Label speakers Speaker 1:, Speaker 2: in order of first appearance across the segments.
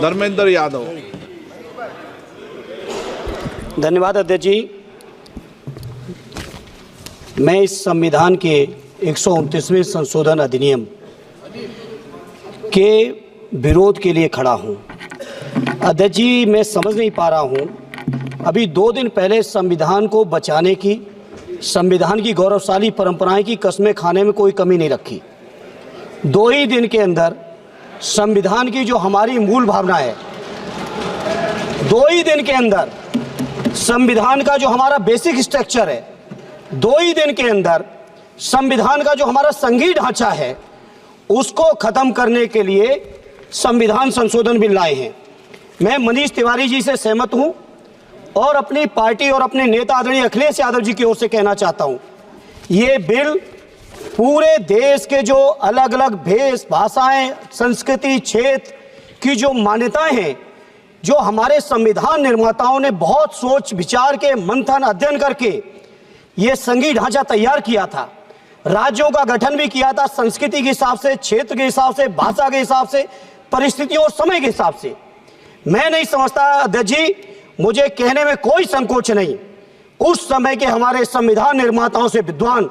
Speaker 1: धर्मेंद्र यादव।
Speaker 2: धन्यवाद अध्यक्ष जी। मैं इस संविधान के 129वें संशोधन अधिनियम के विरोध के लिए खड़ा हूं। अध्यक्ष जी, मैं समझ नहीं पा रहा हूं, अभी 2 दिन पहले संविधान को बचाने की, संविधान की गौरवशाली परंपराएं की कस्में खाने में कोई कमी नहीं रखी। 2 ही दिन के अंदर संविधान की जो हमारी मूल भावना है, 2 ही दिन के अंदर संविधान का जो हमारा बेसिक स्ट्रक्चर है, 2 ही दिन के अंदर संविधान का जो हमारा संघीय ढांचा है, उसको खत्म करने के लिए संविधान संशोधन बिल लाए हैं। मैं मनीष तिवारी जी से सहमत हूं और अपनी पार्टी और अपने नेता आदरणीय अखिलेश यादव जी की ओर से कहना चाहता हूं, ये बिल पूरे देश के जो अलग अलग भेष, भाषाएं, संस्कृति, क्षेत्र की जो मान्यताएं हैं, जो हमारे संविधान निर्माताओं ने बहुत सोच विचार के मंथन अध्ययन करके ये संघीय ढांचा तैयार किया था, राज्यों का गठन भी किया था, संस्कृति के हिसाब से, क्षेत्र के हिसाब से, भाषा के हिसाब से, परिस्थितियों और समय के हिसाब से। मैं नहीं समझता अध्यक्ष जी, मुझे कहने में कोई संकोच नहीं, उस समय के हमारे संविधान निर्माताओं से विद्वान,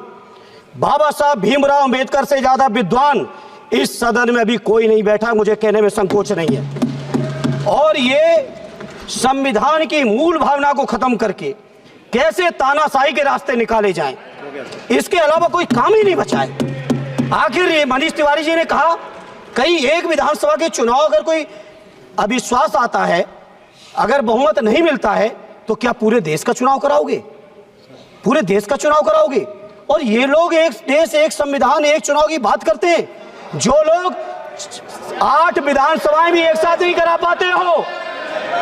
Speaker 2: बाबा साहब भीमराव अंबेडकर से ज्यादा विद्वान इस सदन में अभी कोई नहीं बैठा, मुझे कहने में संकोच नहीं है। और ये संविधान की मूल भावना को खत्म करके कैसे तानाशाही के रास्ते निकाले जाएं, इसके अलावा कोई काम ही नहीं बचा है। आखिर ये मनीष तिवारी जी ने कहा, कहीं एक विधानसभा के चुनाव अगर कोई अविश्वास आता है, अगर बहुमत नहीं मिलता है, तो क्या पूरे देश का चुनाव कराओगे? पूरे देश का चुनाव कराओगे? और ये लोग एक देश, एक संविधान, एक चुनाव की बात करते हैं। जो लोग 8 विधानसभाएं भी एक साथ नहीं करा पाते हो,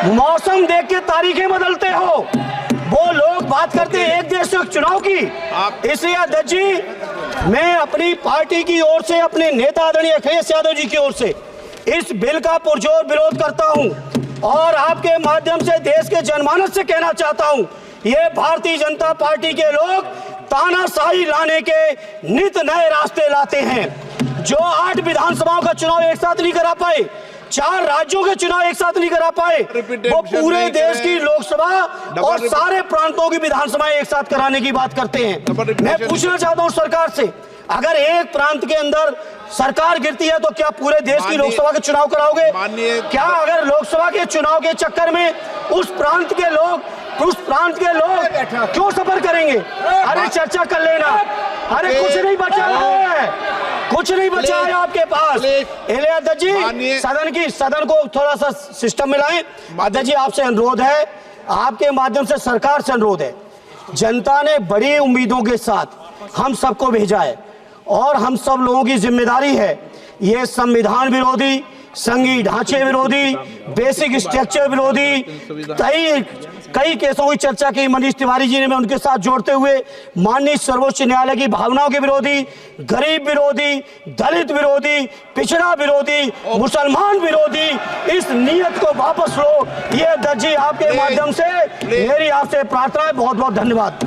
Speaker 2: मौसम देख के तारीखें बदलते हो, वो लोग बात करते हैं एक देश एक चुनाव की। इसलिए अध्यक्ष जी, मैं अपनी पार्टी की ओर से, अपने नेता आदरणीय अखिलेश यादव जी की ओर से इस बिल का पुरजोर विरोध करता हूं और आपके माध्यम से देश के जनमानस से कहना चाहता हूं, ये भारतीय जनता पार्टी के लोग तानाशाही लाने के नित नए रास्ते लाते हैं। जो 8 विधानसभाओं का चुनाव एक साथ नहीं करा पाए, 4 राज्यों के चुनाव एक साथ नहीं करा पाए, वो पूरे देश की लोकसभा और सारे प्रांतों की विधानसभाएं एक साथ कराने की बात करते हैं। मैं पूछना चाहता हूं सरकार से, अगर एक प्रांत के अंदर सरकार गिरती है तो क्या पूरे देश की लोकसभा के चुनाव कराओगे? क्या अगर लोकसभा के चुनाव के चक्कर में उस प्रांत के लोग क्यों सफर करेंगे? अरे चर्चा कर लेना। अरे कुछ नहीं बचा है, कुछ नहीं बचा है आपके पास। अध्यक्ष जी, सदन को थोड़ा सा सिस्टम में लाएं। अध्यक्ष जी, आपसे अनुरोध है, आपके माध्यम से सरकार से अनुरोध है, जनता ने बड़ी उम्मीदों के साथ हम सबको भेजा है और हम सब लोगों की जिम्मेदारी है, ये संविधान विरोधी, संघीय ढांचे विरोधी, बेसिक स्ट्रक्चर विरोधी कई केसों की चर्चा की मनीष तिवारी जी ने, मैं उनके साथ जोड़ते हुए माननीय सर्वोच्च न्यायालय की भावनाओं के विरोधी, गरीब विरोधी, दलित विरोधी, पिछड़ा विरोधी, मुसलमान विरोधी, इस नीयत को वापस लो। ये अध्यक्ष जी, आपके माध्यम से मेरी आपसे प्रार्थना है। बहुत बहुत धन्यवाद।